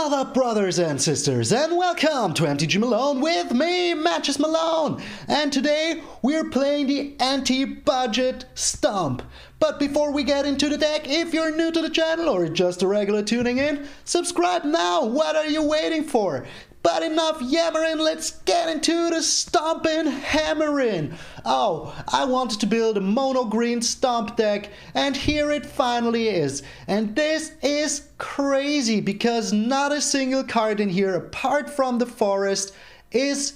What up, brothers and sisters, and welcome to MTG Malone with me, MTG Malone. And today we're playing the anti-budget Stomp. But before we get into the deck, if you're new to the channel or just a regular tuning in, subscribe now. What are you waiting for? But enough yammering, let's get into the stomping hammering. Oh, I wanted to build a mono green stomp deck, and here it finally is. And this is crazy because not a single card in here apart from the forest is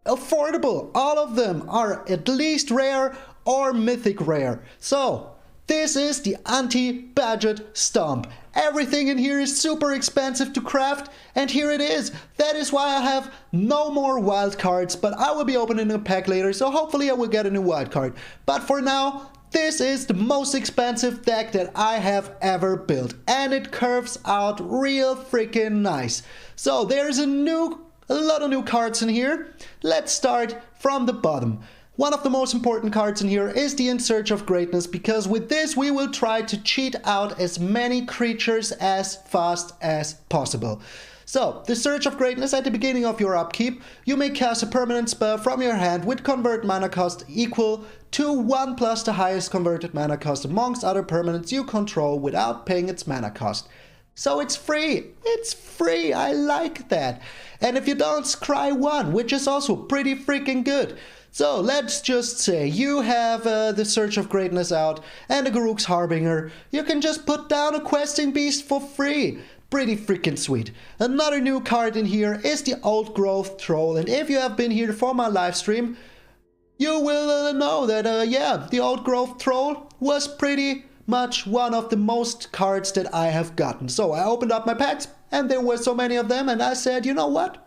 affordable. All of them are at least rare or mythic rare. So this is the anti-budget Stomp. Everything in here is super expensive to craft, and here it is. That is why I have no more wild cards, but I will be opening a pack later, so hopefully I will get a new wild card. But for now, this is the most expensive deck that I have ever built, and it curves out real freaking nice. So there's a lot of new cards in here. Let's start from the bottom. One of the most important cards in here is the In Search of Greatness, because with this we will try to cheat out as many creatures as fast as possible. So, the Search of Greatness, at the beginning of your upkeep, you may cast a permanent spell from your hand with convert mana cost equal to 1 plus the highest converted mana cost amongst other permanents you control without paying its mana cost. So it's free. It's free. I like that. And if you don't, scry 1, which is also pretty freaking good. So let's just say you have the Search of Greatness out and the Garruk's Harbinger. You can just put down a questing beast for free. Pretty freaking sweet. Another new card in here is the Old Growth Troll. And if you have been here for my live stream, you will know that, yeah, the Old Growth Troll was pretty much one of the most cards that I have gotten. So I opened up my packs and there were so many of them, and I said, you know what?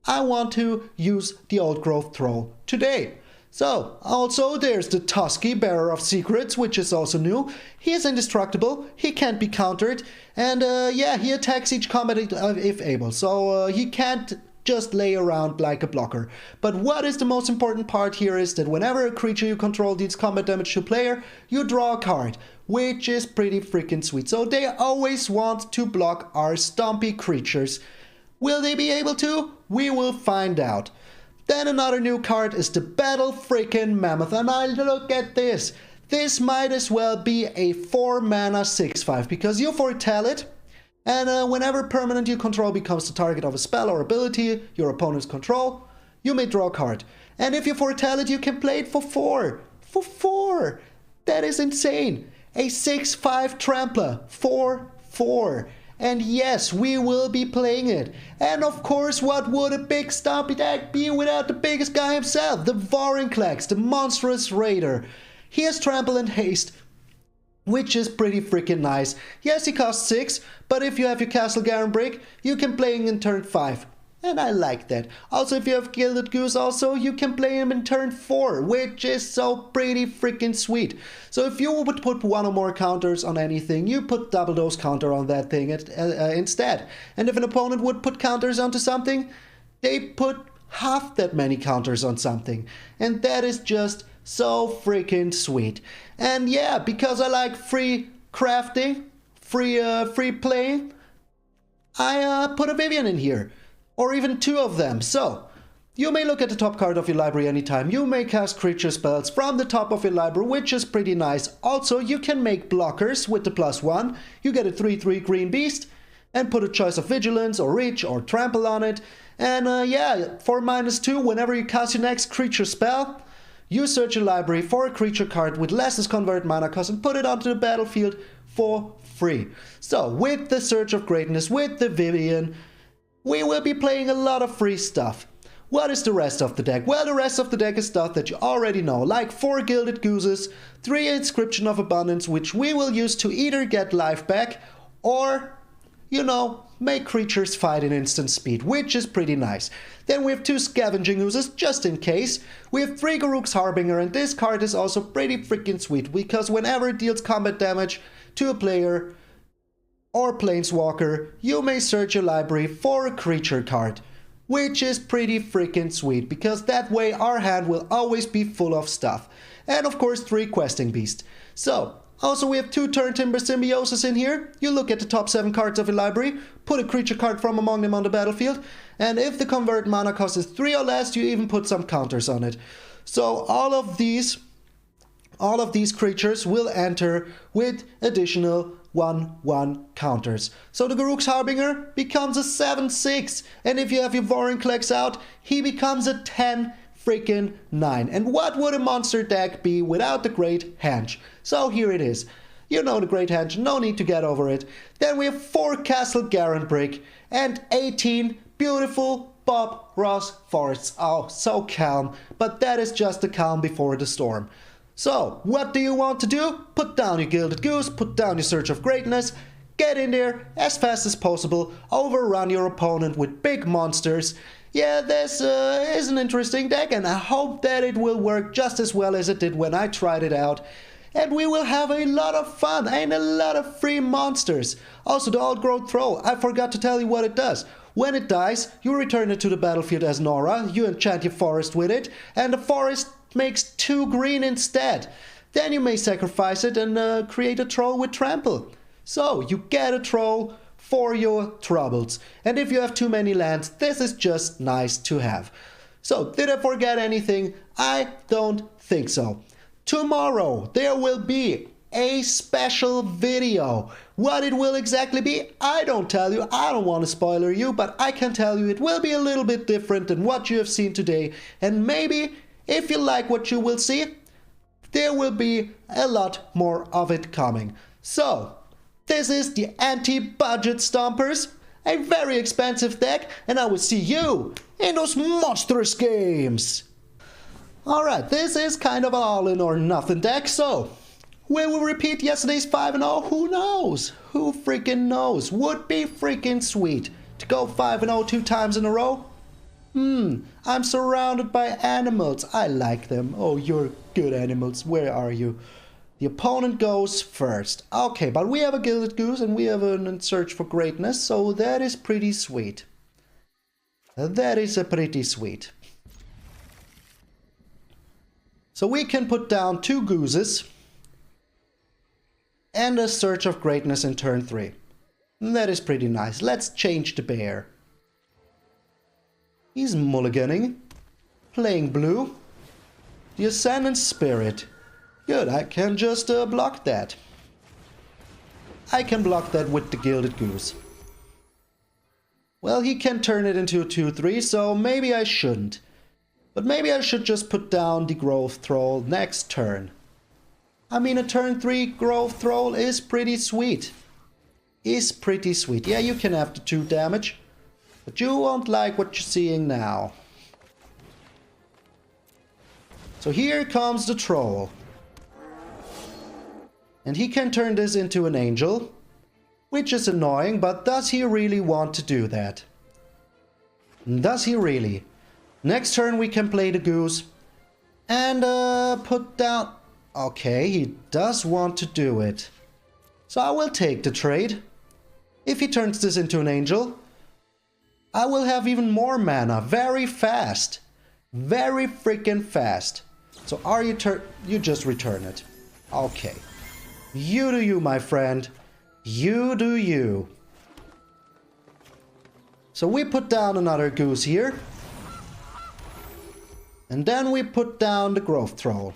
I want to use the Old Growth Troll today. So, also there's the Tusky, Bearer of Secrets, which is also new. He is indestructible, he can't be countered, and yeah, he attacks each combat if able. So he can't just lay around like a blocker. But what is the most important part here is that whenever a creature you control deals combat damage to a player, you draw a card, which is pretty freaking sweet. So they always want to block our Stompy creatures. Will they be able to? We will find out. Then another new card is the Battle freaking Mammoth, and I look at this. This might as well be a 4 mana 6/5 because you foretell it, and whenever permanent you control becomes the target of a spell or ability your opponents control, you may draw a card. And if you foretell it, you can play it for 4. For 4! That is insane! A 6/5 Trampler for 4. And yes, we will be playing it. And of course, what would a big Stompy deck be without the biggest guy himself, the Vorinclex, the monstrous raider. He has Trample and Haste, which is pretty freaking nice. Yes, he costs 6, but if you have your Castle Garen Brick, you can play him in turn 5. And I like that. Also, if you have Gilded Goose also, you can play him in turn 4, which is so pretty freaking sweet. So if you would put 1 or more counters on anything, you put double those counter on that thing instead. And if an opponent would put counters onto something, they put half that many counters on something. And that is just so freaking sweet. And yeah, because I like free crafting, free playing, I put a Vivian in here. Or even 2 of them. So, you may look at the top card of your library anytime. You may cast creature spells from the top of your library, which is pretty nice. Also, you can make blockers with the +1. You get a 3/3 green beast and put a choice of Vigilance or Reach or Trample on it. And yeah, for -2, whenever you cast your next creature spell, you search your library for a creature card with less convert mana cost and put it onto the battlefield for free. So, with the Search of Greatness, with the Vivian, we will be playing a lot of free stuff. What is the rest of the deck? Well, the rest of the deck is stuff that you already know, like 4 Gilded Gooses, 3 Inscription of Abundance, which we will use to either get life back or, you know, make creatures fight in instant speed, which is pretty nice. Then we have 2 Scavenging Oozes, just in case. We have 3 Garruk's Harbinger, and this card is also pretty freaking sweet, because whenever it deals combat damage to a player or Planeswalker, you may search your library for a creature card, which is pretty freaking sweet, because that way our hand will always be full of stuff. And of course 3 Questing Beast. So, Also, we have 2 Turn Timber Symbiosis in here. You look at the top 7 cards of your library, put a creature card from among them on the battlefield, and if the convert mana cost is 3 or less, you even put some counters on it. So all of these creatures will enter with additional 1/1 counters. So the Garruk's Harbinger becomes a 7/6, and if you have your Vorinclex out, he becomes a 10/9. And what would a monster deck be without the Great Henge? So here it is. You know the Great Henge, no need to get over it. Then we have 4 Castle Garenbrick and 18 beautiful Bob Ross forests. Oh, so calm, but that is just the calm before the storm. So, what do you want to do? Put down your Gilded Goose, put down your Search of Greatness, get in there as fast as possible, overrun your opponent with big monsters. Yeah, this is an interesting deck, and I hope that it will work just as well as it did when I tried it out. And we will have a lot of fun and a lot of free monsters. Also, the Old Growth Troll, I forgot to tell you what it does. When it dies, you return it to the battlefield as an aura, you enchant your forest with it, and the forest makes 2 green instead. Then you may sacrifice it and create a troll with trample. So you get a troll for your troubles. And if you have too many lands, this is just nice to have. So did I forget anything? I don't think so. Tomorrow there will be a special video. What it will exactly be, I don't tell you. I don't want to spoiler you, but I can tell you it will be a little bit different than what you have seen today. And maybe if you like what you will see, there will be a lot more of it coming. So, this is the anti-budget Stompers, a very expensive deck, and I will see you in those monstrous games. Alright, this is kind of an all-in or nothing deck, so will we repeat yesterday's 5-0? Who knows? Who freaking knows? Would be freaking sweet to go 5-0 2 times in a row. I'm surrounded by animals. I like them. Oh, you're good animals. Where are you? The opponent goes first. Okay, but we have a Gilded Goose and we have a Search for Greatness, so that is pretty sweet. That is pretty sweet. So we can put down 2 gooses and a Search of Greatness in turn 3. That is pretty nice. Let's change the bear. He's mulliganing, playing blue. The Ascendant Spirit. Good, I can just block that. I can block that with the Gilded Goose. Well, he can turn it into a 2/3, so maybe I shouldn't. But maybe I should just put down the Growth Troll next turn. I mean, a turn 3 Growth Troll is pretty sweet. Yeah, you can have the 2 damage. But you won't like what you're seeing now. So here comes the troll. And he can turn this into an angel, which is annoying, but does he really want to do that? Does he really? Next turn we can play the goose and put down... Okay, he does want to do it. So I will take the trade. If he turns this into an angel, I will have even more mana, very fast. Very freaking fast. So are you you just return it. Okay. You do you, my friend. You do you. So we put down another goose here. And then we put down the Growth Troll.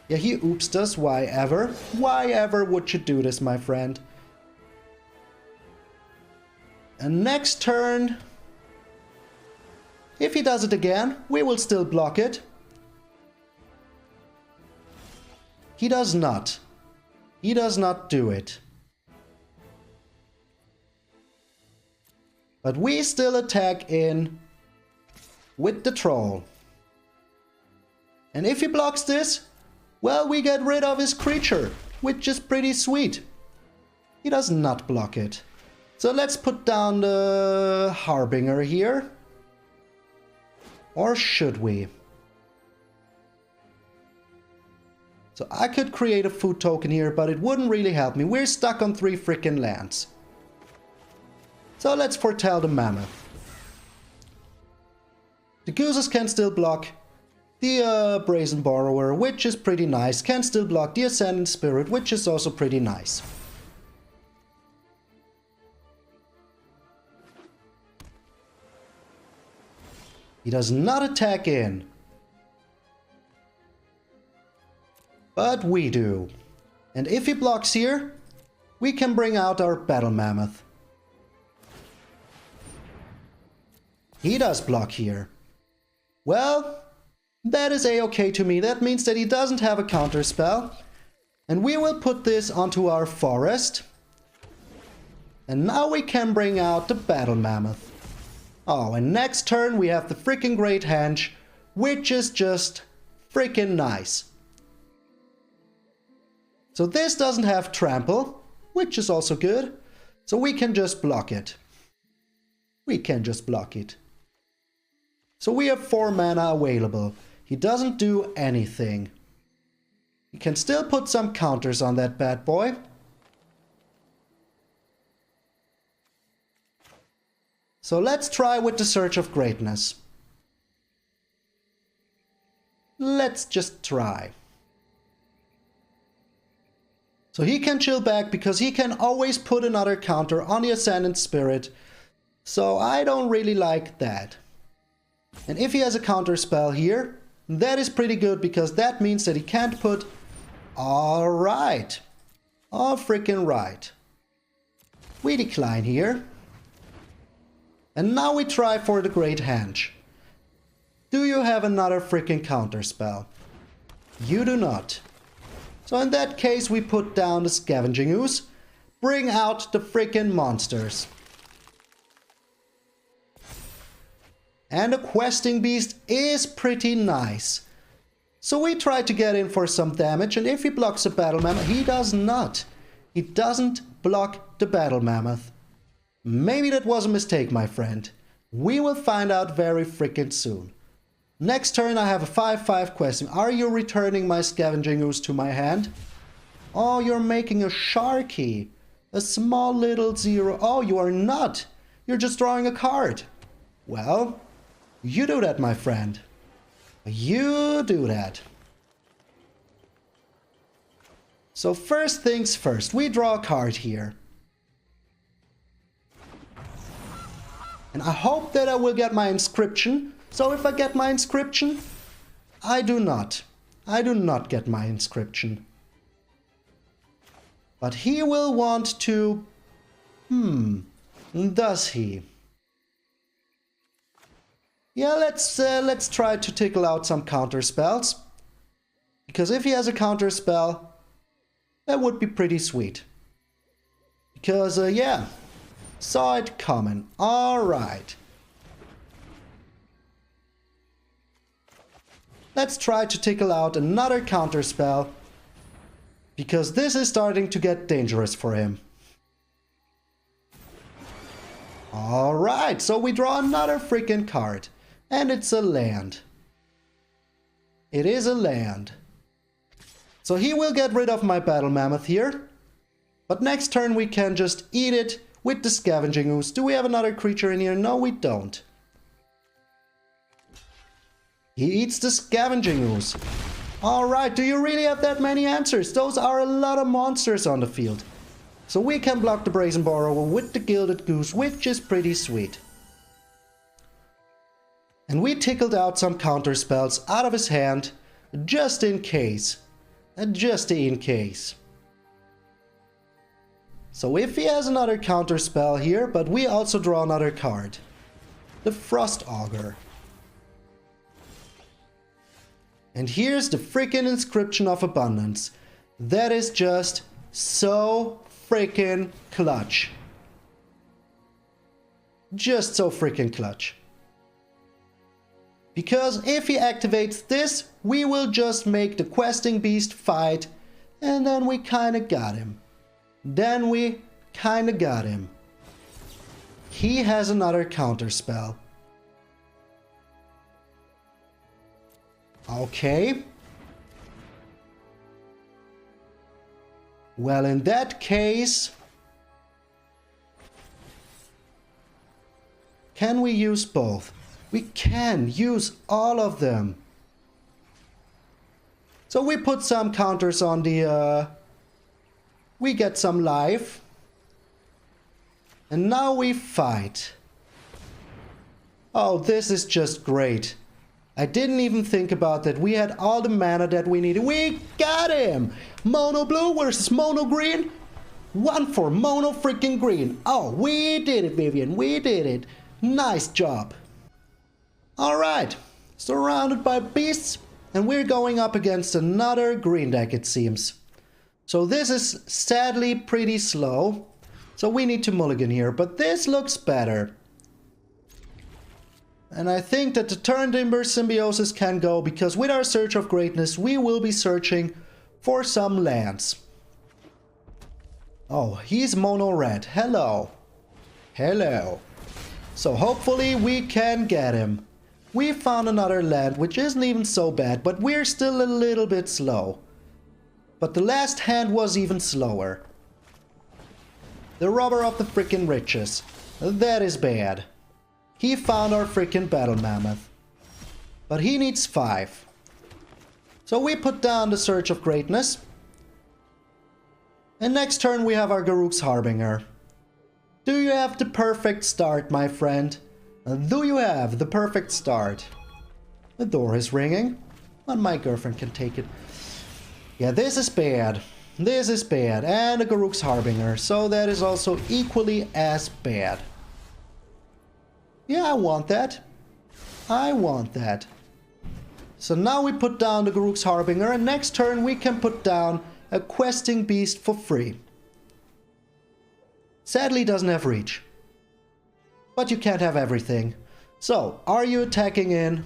Yeah, he oops does. Why ever? Why ever would you do this, my friend? And next turn, if he does it again, we will still block it. He does not. He does not do it. But we still attack in with the troll. And if he blocks this, well, we get rid of his creature, which is pretty sweet. He does not block it. So let's put down the Harbinger here. Or should we? So I could create a food token here, but it wouldn't really help me. We're stuck on 3 freaking lands. So let's foretell the Mammoth. The gooses can still block. The Brazen Borrower, which is pretty nice, can still block the Ascendant Spirit, which is also pretty nice. He does not attack in. But we do. And if he blocks here, we can bring out our Battle Mammoth. He does block here. Well, that is a-okay to me. That means that he doesn't have a counter spell. And we will put this onto our forest. And now we can bring out the Battle Mammoth. Oh, and next turn we have the freaking Great Henge, which is just freaking nice. So this doesn't have Trample, which is also good. So we can just block it. We can just block it. So we have 4 mana available. He doesn't do anything. He can still put some counters on that bad boy. So let's try with the Search of Greatness. Let's just try. So he can chill back because he can always put another counter on the Ascendant Spirit. So I don't really like that. And if he has a counter spell here, that is pretty good because that means that he can't put... Alright. All freaking right. We decline here. And now we try for the Great Henge. Do you have another freaking counter spell? You do not. So in that case we put down the Scavenging Ooze. Bring out the freaking monsters. And the Questing Beast is pretty nice. So we try to get in for some damage, and if he blocks a Battle Mammoth, he does not. He doesn't block the Battle Mammoth. Maybe that was a mistake, my friend. We will find out very freaking soon. Next turn I have a 5/5 question. Are you returning my Scavenging Ooze to my hand? Oh, you're making a Sharky. A small little 0. Oh, you are not. You're just drawing a card. Well... you do that, my friend. You do that. So first things first, we draw a card here. And I hope that I will get my inscription. So if I get my inscription, I do not. I do not get my inscription. But he will want to... does he? Yeah, let's try to tickle out some counter spells. Because if he has a counter spell, that would be pretty sweet. Because, yeah, saw it coming. Alright. Let's try to tickle out another counter spell. Because this is starting to get dangerous for him. Alright, so we draw another freaking card. And it's a land. It is a land. So he will get rid of my Battle Mammoth here. But next turn we can just eat it with the Scavenging Ooze. Do we have another creature in here? No, we don't. He eats the Scavenging Ooze. Alright, do you really have that many answers? Those are a lot of monsters on the field. So we can block the Brazen Borrower with the Gilded Goose, which is pretty sweet. And we tickled out some counter spells out of his hand, just in case. Just in case. So if he has another counter spell here, but we also draw another card. The Frost Augur. And here's the freaking Inscription of Abundance. That is just so freaking clutch. Just so freaking clutch. Because if he activates this, we will just make the Questing Beast fight, and then we kinda got him. Then we kinda got him. He has another counter spell. Okay. Well, in that case... can we use both? We can use all of them. So we put some counters on the... we get some life. And now we fight. Oh, this is just great. I didn't even think about that. We had all the mana that we needed. We got him! Mono blue versus mono green. 1 for mono freaking green. Oh, we did it, Vivian. We did it. Nice job. Alright. Surrounded by beasts. And we're going up against another green deck, it seems. So this is sadly pretty slow. So we need to mulligan here. But this looks better. And I think that the Turn Timber Symbiosis can go, because with our Search of Greatness, we will be searching for some lands. Oh, he's mono red. Hello. Hello. So hopefully we can get him. We found another land, which isn't even so bad, but we're still a little bit slow. But the last hand was even slower. The Robber of the Frickin' Riches. That is bad. He found our freaking Battle Mammoth. But he needs 5. So we put down the Search of Greatness. And next turn we have our Garruk's Harbinger. Do you have the perfect start, my friend? Do you have the perfect start? The door is ringing. But my girlfriend can take it. Yeah, this is bad. This is bad. And a Garruk's Harbinger. So that is also equally as bad. Yeah, I want that. I want that. So now we put down the Garruk's Harbinger, and next turn we can put down a questing beast for free. Sadly doesn't have reach. But you can't have everything. So, are you attacking in?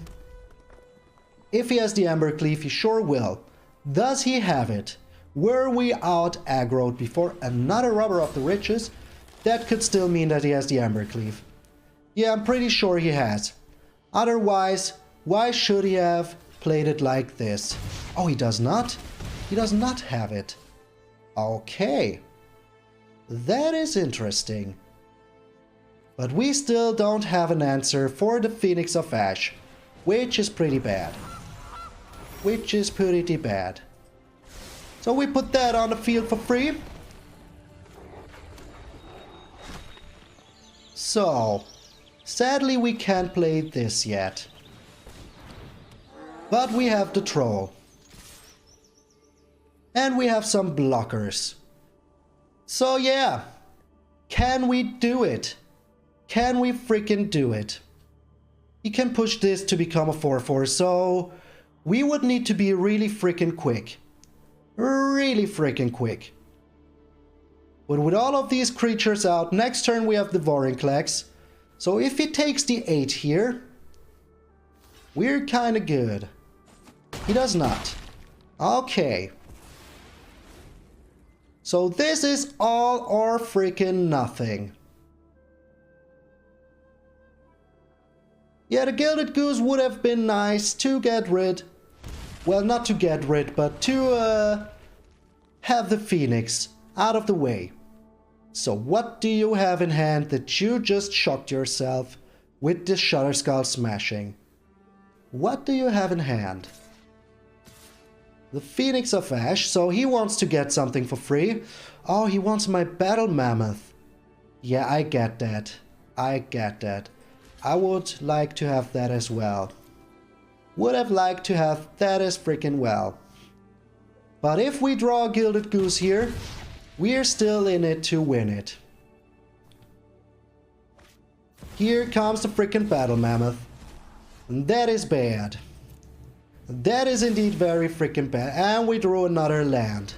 If he has the Embercleave, he sure will. Does he have it? Were we out aggroed before another Robber of the Riches? That could still mean that he has the Embercleave. Yeah, I'm pretty sure he has. Otherwise, why should he have played it like this? Oh, he does not? He does not have it. Okay. That is interesting. But we still don't have an answer for the Phoenix of Ash, which is pretty bad. Which is pretty bad. So we put that on the field for free. So... sadly, we can't play this yet. But we have the Troll. And we have some blockers. So yeah, can we do it? Can we freaking do it? He can push this to become a 4/4, so we would need to be really freaking quick. Really freaking quick. But with all of these creatures out, next turn we have the Vorinclex. So if he takes the 8 here, we're kinda good. He does not. Okay. So this is all or freaking nothing. Yeah, the Gilded Goose would have been nice to get rid. Well, not to get rid, but to have the Phoenix out of the way. So what do you have in hand that you just shocked yourself with the Shutterskull smashing? What do you have in hand? The Phoenix of Ash, so he wants to get something for free. Oh, he wants my Battle Mammoth. Yeah, I get that. I get that. I would like to have that as well. Would have liked to have that as freaking well. But if we draw a Gilded Goose here, we're still in it to win it. Here comes the freaking Battle Mammoth. And that is bad. That is indeed very freaking bad. And we drew another land.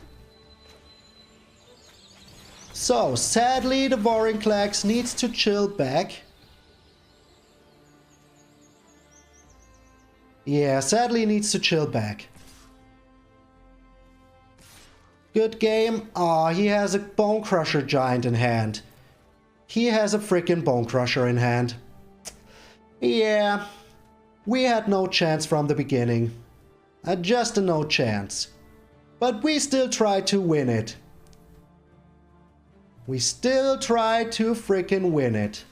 So, sadly, the Vorinclex needs to chill back. Yeah, sadly needs to chill back. Good game. Aw, he has a Bone Crusher Giant in hand. He has a freaking Bone Crusher in hand. Yeah, we had no chance from the beginning. Just a no chance. But we still tried to win it. We still tried to freaking win it.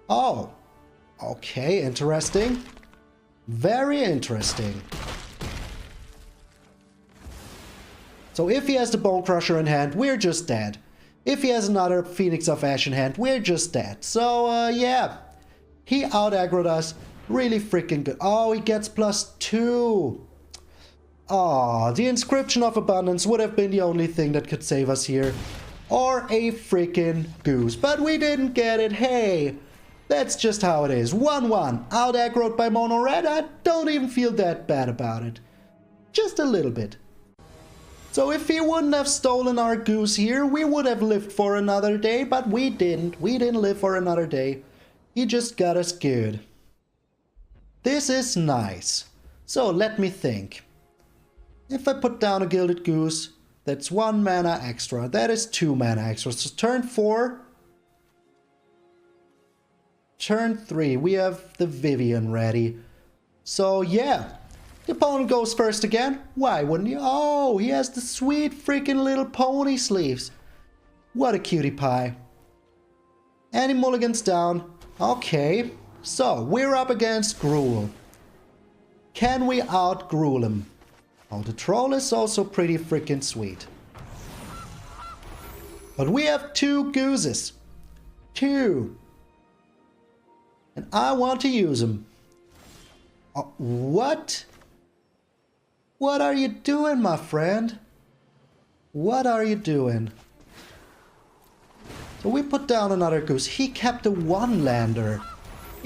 Oh. Okay, interesting. Very interesting. So if he has the Bone Crusher in hand, we're just dead. If he has another Phoenix of Ash in hand, we're just dead. So, yeah. He out-aggroed us. Really freaking good. Oh, he gets +2. Oh, the Inscription of Abundance would have been the only thing that could save us here. Or a freaking goose. But we didn't get it. Hey, that's just how it is. 1-1. Out-aggroed by Mono Red. I don't even feel that bad about it. Just a little bit. So if he wouldn't have stolen our goose here, we would have lived for another day, but we didn't. We didn't live for another day. He just got us good. This is nice. So let me think. If I put down a Gilded Goose, that's 1 mana extra. That is 2 mana extra. So turn 4. Turn 3. We have the Vivien ready. So yeah. The opponent goes first again. Why wouldn't you? Oh, he has the sweet freaking little pony sleeves. What a cutie pie. And he mulligans down. Okay. So, we're up against Gruul. Can we out-Gruul him? Oh, the troll is also pretty freaking sweet. But we have 2 gooses. 2. And I want to use them. Oh, what? What are you doing, my friend? What are you doing? So we put down another goose. He kept a 1-lander.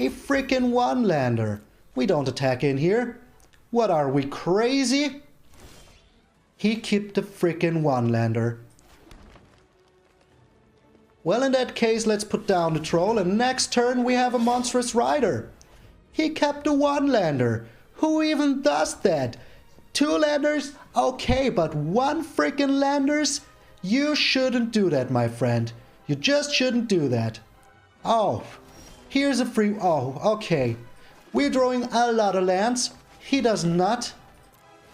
A freaking 1-lander. We don't attack in here. What are we, crazy? He kept the freaking 1-lander. Well, in that case, let's put down the troll. And next turn, we have a monstrous rider. He kept a 1-lander. Who even does that? 2 landers? Okay, but 1 freaking landers? You shouldn't do that, my friend. You just shouldn't do that. Oh, here's a free... Oh, okay. We're drawing a lot of lands. He does not.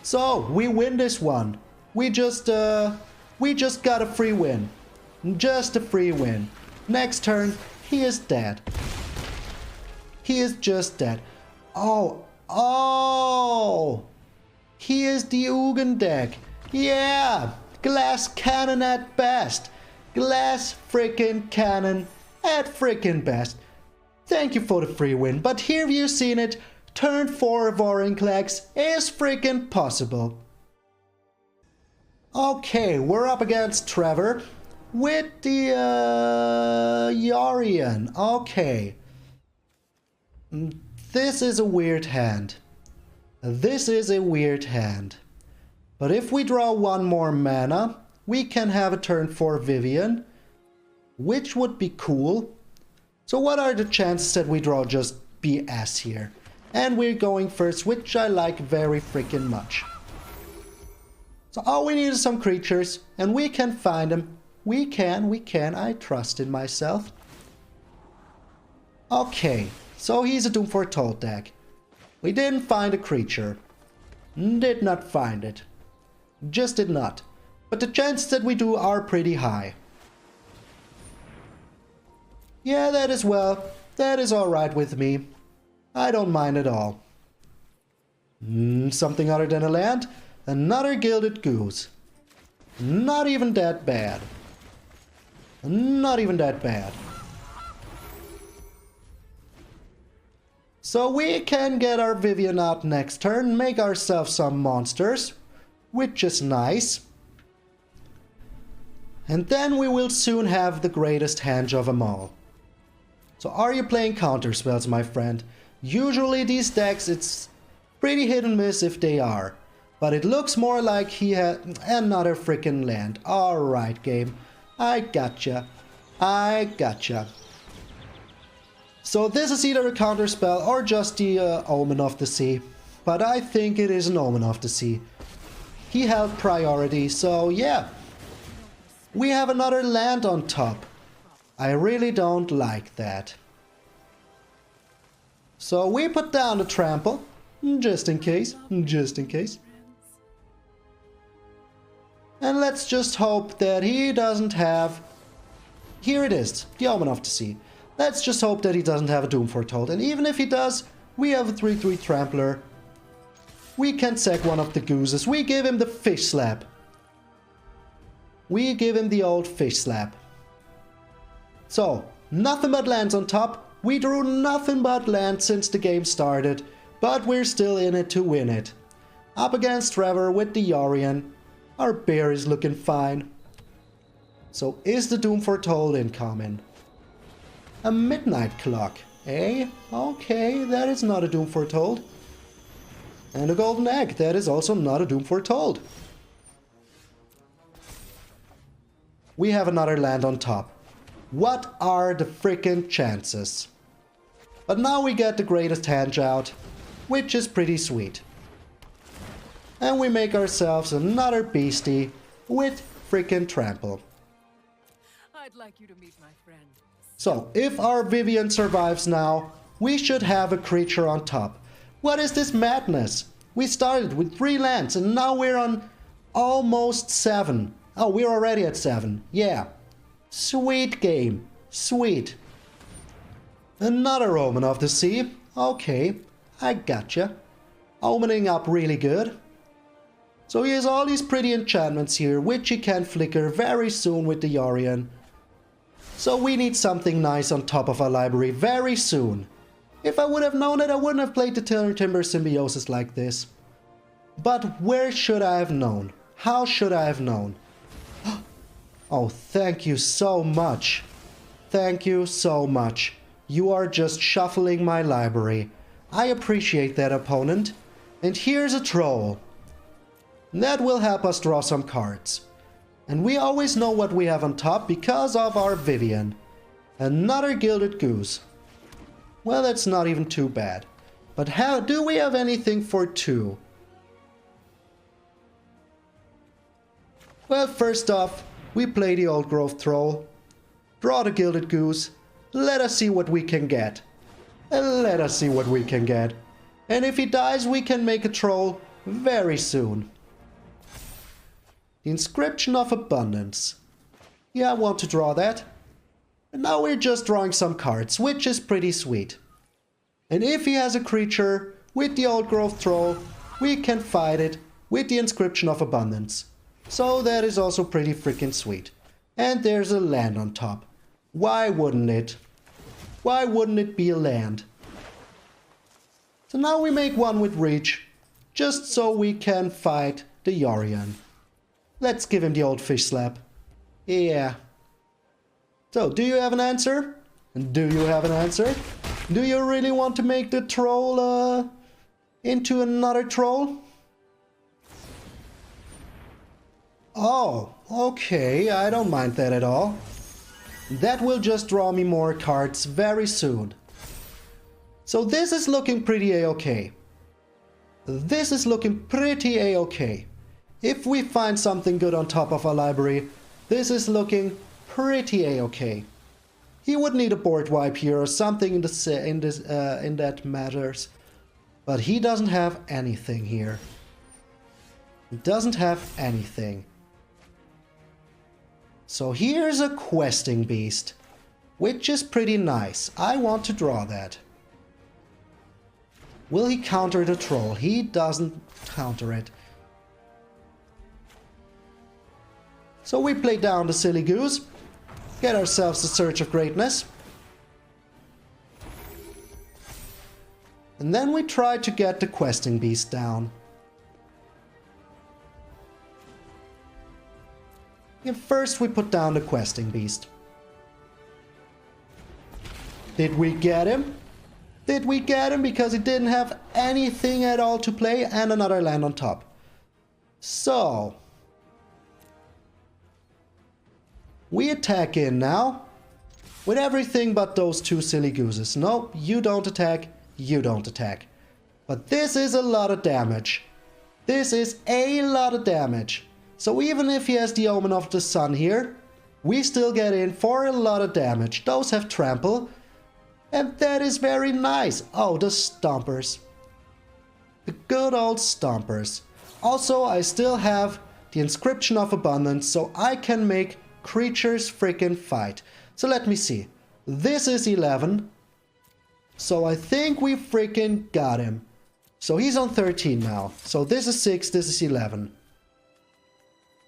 So, we win this one. We just got a free win. Just a free win. Next turn, he is dead. He is just dead. Oh, oh! He is the Ugin deck. Yeah! Glass cannon at best. Glass freaking cannon at freaking best. Thank you for the free win. But here you've seen it. Turn 4 of Vorinclex is freaking possible. Okay, we're up against Trevor with the Yorioooon. Okay. This is a weird hand. This is a weird hand. But if we draw 1 more mana, we can have a turn 4 Vivien, which would be cool. So what are the chances that we draw just BS here? And we're going first, which I like very freaking much. So all we need is some creatures, and we can find them. We can, I trust in myself. Okay, so he's a Doom Foretold deck. We didn't find a creature. Did not find it. Just did not. But the chances that we do are pretty high. Yeah, that is alright with me. I don't mind at all. Something other than a land? Another Gilded Goose. Not even that bad. Not even that bad. So we can get our Vivien out next turn, make ourselves some monsters, which is nice. And then we will soon have the greatest hand of them all. So are you playing counter spells, my friend? Usually these decks, it's pretty hit and miss if they are. But it looks more like he had another freaking land. Alright, game. I gotcha. I gotcha. So this is either a counter spell or just the Omen of the Sea. But I think it is an Omen of the Sea. He held priority, so yeah. We have another land on top. I really don't like that. So we put down the trample, just in case, just in case. And let's just hope that he doesn't have... Here it is, the Omen of the Sea. Let's just hope that he doesn't have a Doom Foretold. And even if he does, we have a 3/3 Trampler. We can sack one of the gooses. We give him the fish slap. We give him the old fish slap. So, nothing but lands on top. We drew nothing but lands since the game started, but we're still in it to win it. Up against Trevor with the Yorioooon. Our bear is looking fine. So is the Doom Foretold incoming? A midnight clock, eh? Okay, that is not a Doom Foretold. And a golden egg, that is also not a Doom Foretold. We have another land on top. What are the freaking chances? But now we get the greatest hand out, which is pretty sweet. And we make ourselves another beastie with freaking trample. I'd like you to meet my friend. So, if our Vivian survives now, we should have a creature on top. What is this madness? We started with 3 lands and now we're on almost 7. Oh, we're already at 7. Yeah. Sweet game. Sweet. Another Omen of the Sea. Okay, I gotcha. Omening up really good. So he has all these pretty enchantments here, which he can flicker very soon with the Yorioooon. So we need something nice on top of our library very soon. If I would have known it, I wouldn't have played the Timber Symbiosis like this. But where should I have known? How should I have known? Oh, thank you so much. Thank you so much. You are just shuffling my library. I appreciate that, opponent. And here's a troll. That will help us draw some cards. And we always know what we have on top because of our Vivian. Another Gilded Goose. Well, that's not even too bad. But how do we have anything for 2? Well, first off, we play the Old Growth Troll. Draw the Gilded Goose. Let us see what we can get. Let us see what we can get. And if he dies, we can make a troll very soon. The Inscription of Abundance. Yeah, I want to draw that. And now we're just drawing some cards, which is pretty sweet. And if he has a creature with the Old Growth Troll, we can fight it with the Inscription of Abundance. So that is also pretty freaking sweet. And there's a land on top. Why wouldn't it? Why wouldn't it be a land? So now we make one with Reach, just so we can fight the Yorioooon. Let's give him the old fish slap. Yeah. So, do you have an answer? Do you have an answer? Do you really want to make the troll into another troll? Oh, okay, I don't mind that at all. That will just draw me more cards very soon. So this is looking pretty a-okay. This is looking pretty a-okay. If we find something good on top of our library, this is looking pretty a-okay. He would need a board wipe here or something in that matters. But he doesn't have anything here. He doesn't have anything. So here's a Questing Beast, which is pretty nice. I want to draw that. Will he counter the troll? He doesn't counter it. So we play down the Silly Goose, get ourselves a Search of Greatness. And then we try to get the Questing Beast down. And first we put down the Questing Beast. Did we get him? Did we get him? Because he didn't have anything at all to play and another land on top. So we attack in now with everything but those 2 Silly Gooses. No, you don't attack, you don't attack. But this is a lot of damage. This is a lot of damage. So even if he has the Omen of the Sun here, we still get in for a lot of damage. Those have Trample. And that is very nice. Oh, the Stompers. The good old Stompers. Also, I still have the Inscription of Abundance, so I can make creatures freaking fight. So let me see. This is 11. So I think we freaking got him. So he's on 13 now. So this is 6, this is 11.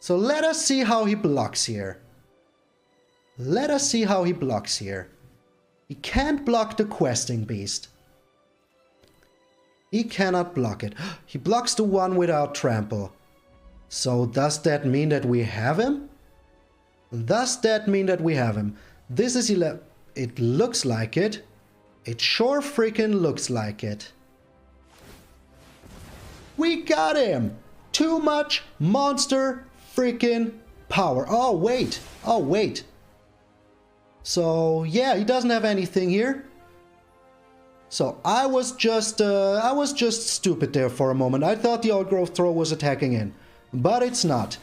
So let us see how he blocks here. Let us see how he blocks here. He can't block the questing beast. He cannot block it. He blocks the one without trample. So does that mean that we have him? Does that mean that we have him? This is 11. It looks like it. It sure freaking looks like it. We got him! Too much monster freaking power. Oh, wait. Oh, wait. So, yeah, he doesn't have anything here. So, I was just stupid there for a moment. I thought the old growth throw was attacking in. But it's not.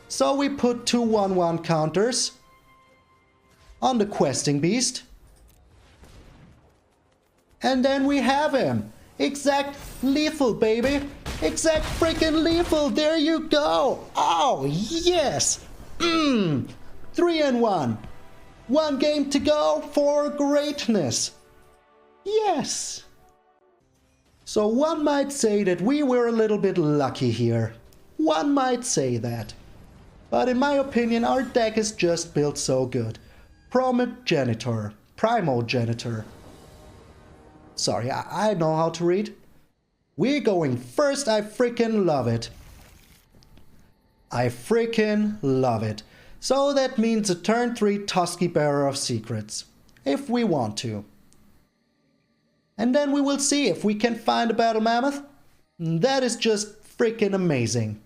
So, we put 2 1/1 counters on the questing beast. And then we have him. Exact lethal, baby. Exact freaking lethal. There you go. Oh, yes. 3 and 1. 1 game to go for greatness. Yes. So one might say that we were a little bit lucky here. One might say that. But in my opinion, our deck is just built so good. Primogenitor. Sorry, I know how to read. We're going first. I freaking love it. I freaking love it. So that means a turn 3 Tusky Bearer of Secrets. If we want to. And then we will see if we can find a Battle Mammoth. That is just freaking amazing.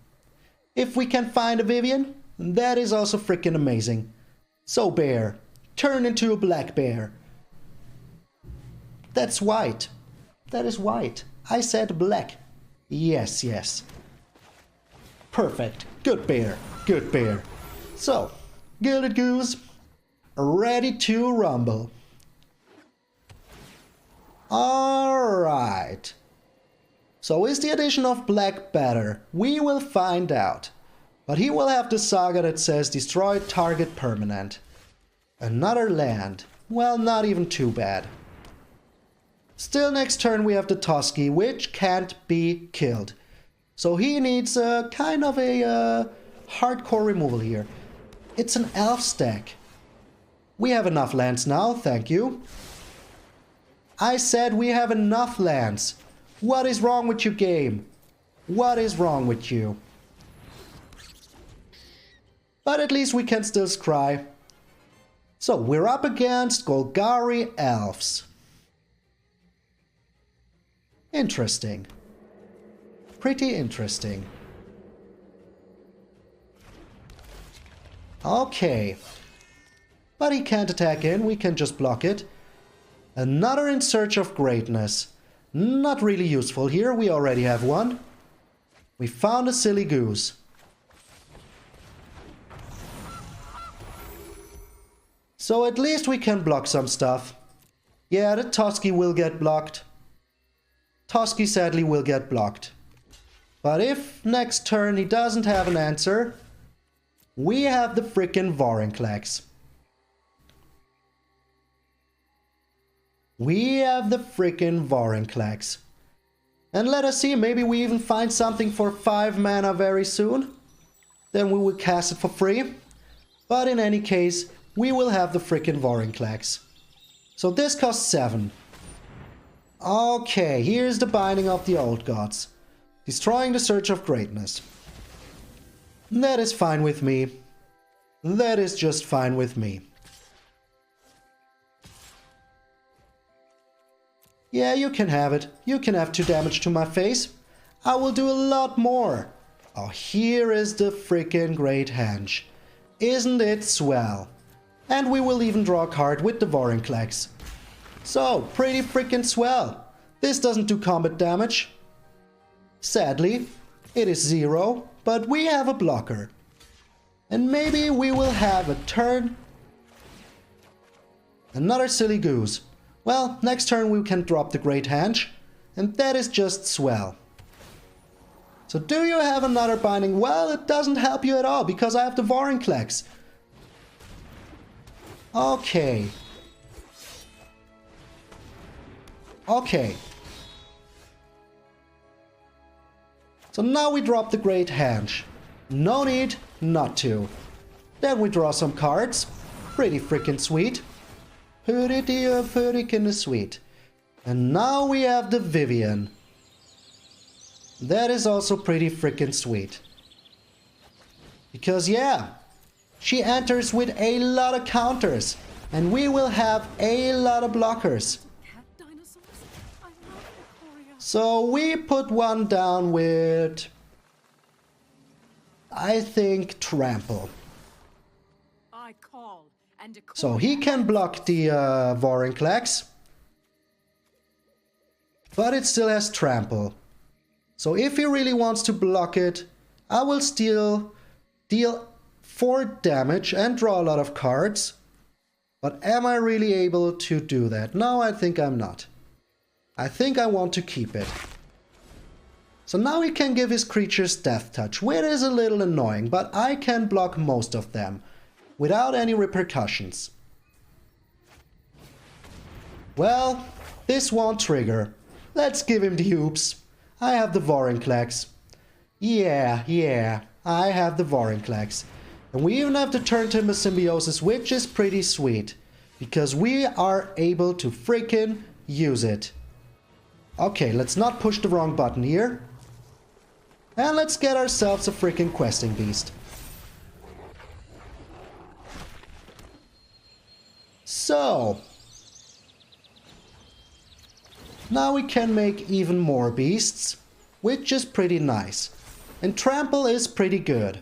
If we can find a Vivian, that is also freaking amazing. So bear, turn into a black bear. That's white. That is white. I said black. Yes, yes. Perfect. Good bear. Good bear. So, Gilded Goose, ready to rumble. Alright. So is the addition of black better? We will find out. But he will have the saga that says destroy target permanent. Another land. Well, not even too bad. Still next turn we have the Tusky, which can't be killed. So he needs a kind of a hardcore removal here. It's an elf stack. We have enough lands now, thank you. I said we have enough lands. What is wrong with you, game? What is wrong with you? But at least we can still scry. So we're up against Golgari Elves. Interesting. Pretty interesting. Okay. But he can't attack in, we can just block it. Another In Search of Greatness. Not really useful here, we already have one. We found a silly goose. So at least we can block some stuff. Yeah, the Tusky will get blocked. Tusky sadly will get blocked. But if next turn he doesn't have an answer, we have the frickin' Vorinclex. We have the frickin' Vorinclex. And let us see, maybe we even find something for 5 mana very soon. Then we will cast it for free. But in any case, we will have the frickin' Vorinclex. So this costs 7. Okay, here's the Binding of the Old Gods. Destroying the Search of Greatness. That is fine with me. That is just fine with me. Yeah, you can have it. You can have 2 damage to my face. I will do a lot more. Oh, here is the frickin' Great Henge. Isn't it swell? And we will even draw a card with the Vorinclex. So, pretty frickin' swell. This doesn't do combat damage. Sadly, it is 0, but we have a blocker. And maybe we will have a turn. Another silly goose. Well, next turn we can drop the Great Henge, and that is just swell. So do you have another binding? Well, it doesn't help you at all, because I have the Vorinclex. Okay. Okay. So now we drop the Great Henge. No need not to. Then we draw some cards. Pretty freaking sweet. Pretty freaking sweet. And now we have the Vivian. That is also pretty freaking sweet. Because yeah, she enters with a lot of counters. And we will have a lot of blockers. So we put one down with, I think, Trample. So he can block the Vorinclex. But it still has Trample. So if he really wants to block it, I will still deal 4 damage and draw a lot of cards. But am I really able to do that? No, I think I'm not. I think I want to keep it. So now he can give his creatures Death Touch, which is a little annoying, but I can block most of them without any repercussions. Well, this won't trigger. Let's give him the oops. I have the Vorinclex. Yeah, I have the Vorinclex. And we even have the Turn Timber Symbiosis, which is pretty sweet. Because we are able to freaking use it. Okay, let's not push the wrong button here. And let's get ourselves a freaking Questing Beast. So, now we can make even more beasts, which is pretty nice. And Trample is pretty good.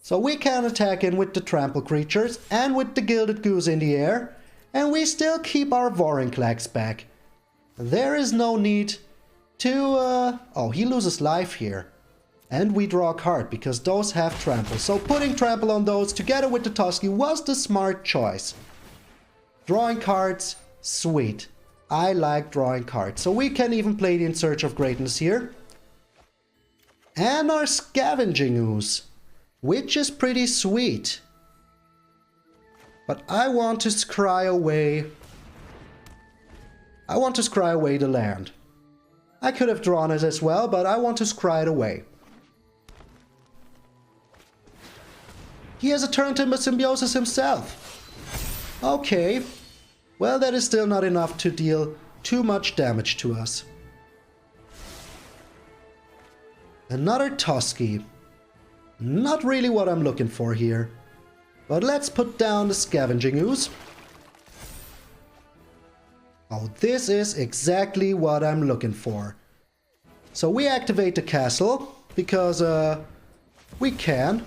So we can attack in with the Trample creatures and with the Gilded Goose in the air, and we still keep our Vorinclex back. There is no need to... Oh, he loses life here. And we draw a card, because those have Trample. So putting Trample on those together with the Tusky was the smart choice. Drawing cards, sweet. I like drawing cards. So we can even play the In Search of Greatness here. And our Scavenging Ooze, which is pretty sweet. But I want to scry away... I want to scry away the land. I could have drawn it as well, but I want to scry it away. He has a Turn Timber Symbiosis himself. Okay. Well, that is still not enough to deal too much damage to us. Another Tusky. Not really what I'm looking for here. But let's put down the Scavenging Ooze. Oh, this is exactly what I'm looking for. So we activate the castle, because we can.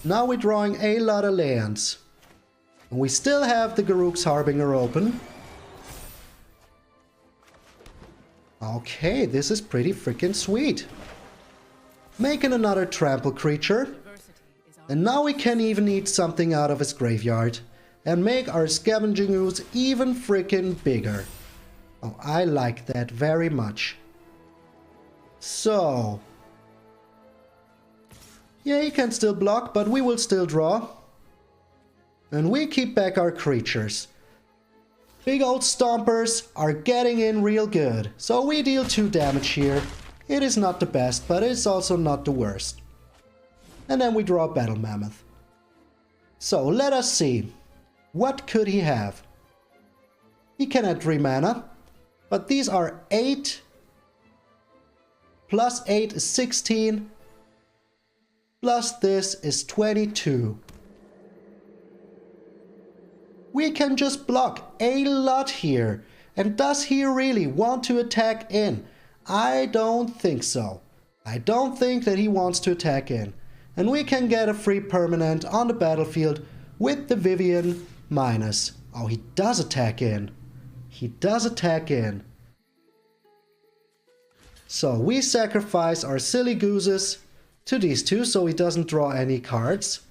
Now we're drawing a lot of lands. And we still have the Garruk's Harbinger open. Okay, this is pretty freaking sweet. Making another Trample creature. And now we can even eat something out of his graveyard. And make our Scavenging Ooze even freaking bigger. Oh, I like that very much. So... yeah, he can still block, but we will still draw. And we keep back our creatures. Big old Stompers are getting in real good. So we deal 2 damage here. It is not the best, but it's also not the worst. And then we draw Battle Mammoth. So let us see. What could he have? He can add 3 mana. But these are 8. Plus 8 is 16. Plus this is 22. We can just block a lot here. And does he really want to attack in? I don't think so. I don't think that he wants to attack in. And we can get a free permanent on the battlefield with the Vivian minus. Oh, he does attack in. He does attack in. So we sacrifice our silly gooses to these 2 so he doesn't draw any cards.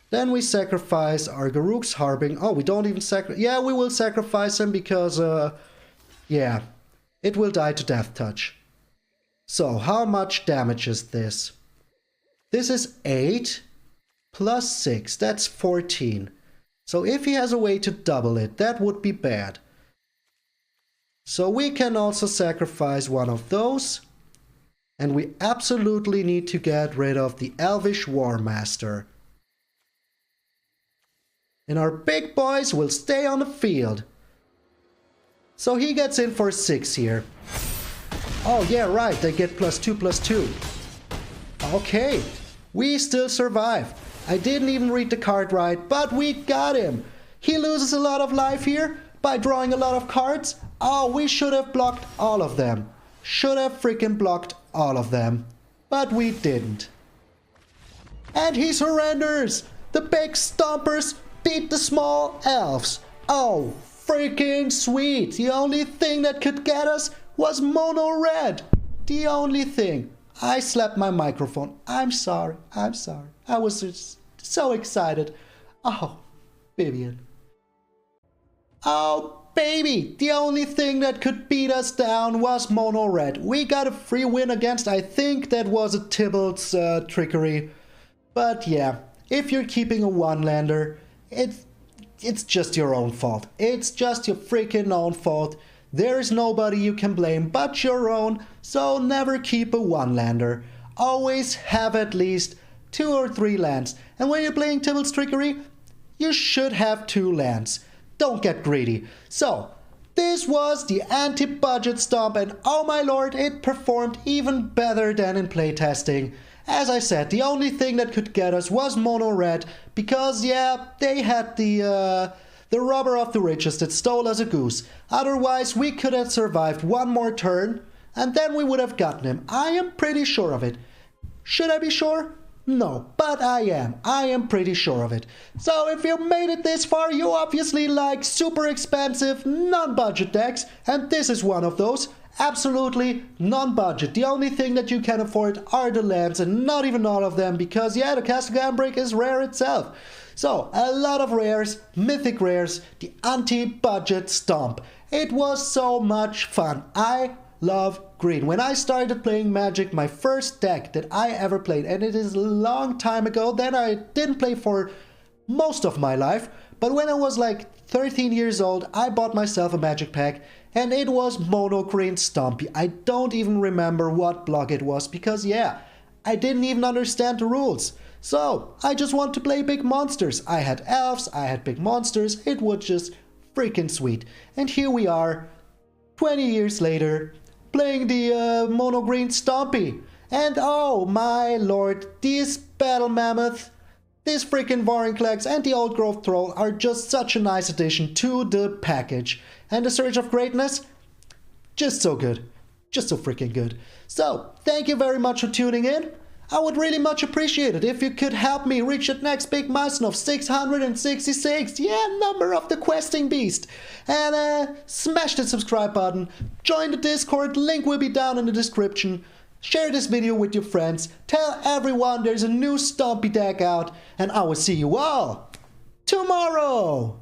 Then we sacrifice our Garruk's Harbinger. Oh, we don't even sacrifice... yeah, we will sacrifice him because, yeah, it will die to Death Touch. So, how much damage is this? This is 8 plus 6. That's 14. So if he has a way to double it, that would be bad. So we can also sacrifice one of those. And we absolutely need to get rid of the Elvish War Master. And our big boys will stay on the field. So he gets in for 6 here. Oh yeah, right, they get +2/+2. Okay, we still survive. I didn't even read the card right, but we got him. He loses a lot of life here by drawing a lot of cards. Oh, we should have blocked all of them. Should have freaking blocked all of them. But we didn't. And he surrenders. The big Stompers beat the small elves. Oh, freaking sweet. The only thing that could get us was mono red. The only thing. I slapped my microphone. I'm sorry. I'm sorry. I was just so excited. Oh, Vivian. Oh, baby. The only thing that could beat us down was mono red. We got a free win against, I think that was a Tybalt's trickery. But yeah, if you're keeping a one-lander, it's just your own fault. It's just your freaking own fault. There is nobody you can blame but your own, so never keep a one-lander. Always have at least 2 or 3 lands. And when you're playing Tybalt's trickery, you should have 2 lands. Don't get greedy. So, this was the anti-budget Stomp, and oh my lord, it performed even better than in playtesting. As I said, the only thing that could get us was mono red, because yeah, they had the robber of the richest that stole us a goose. Otherwise, we could have survived one more turn, and then we would have gotten him. I am pretty sure of it. Should I be sure? No, but I am. I am pretty sure of it. So if you made it this far, you obviously like super expensive, non-budget decks, and this is one of those. Absolutely non-budget. The only thing that you can afford are the lands, and not even all of them, because yeah, the Castle Gambrick is rare itself. So, a lot of rares, mythic rares, the anti-budget Stomp. It was so much fun. I love green. When I started playing Magic, my first deck that I ever played, and it is a long time ago, then I didn't play for most of my life, but when I was like 13 years old, I bought myself a Magic pack, and it was mono green Stompy. I don't even remember what block it was, because yeah, I didn't even understand the rules. So, I just want to play big monsters. I had elves, I had big monsters, it was just freaking sweet. And here we are, 20 years later, playing the mono green Stompy. And oh my lord, these Battle Mammoth, these freaking Vorinclex and the Old Growth Troll are just such a nice addition to the package. And the Surge of Greatness, just so good. Just so freaking good. So, thank you very much for tuning in. I would really much appreciate it if you could help me reach that next big milestone of 666. Yeah, number of the questing beast. And smash the subscribe button. Join the Discord. Link will be down in the description. Share this video with your friends. Tell everyone there's a new Stompy deck out. And I will see you all tomorrow.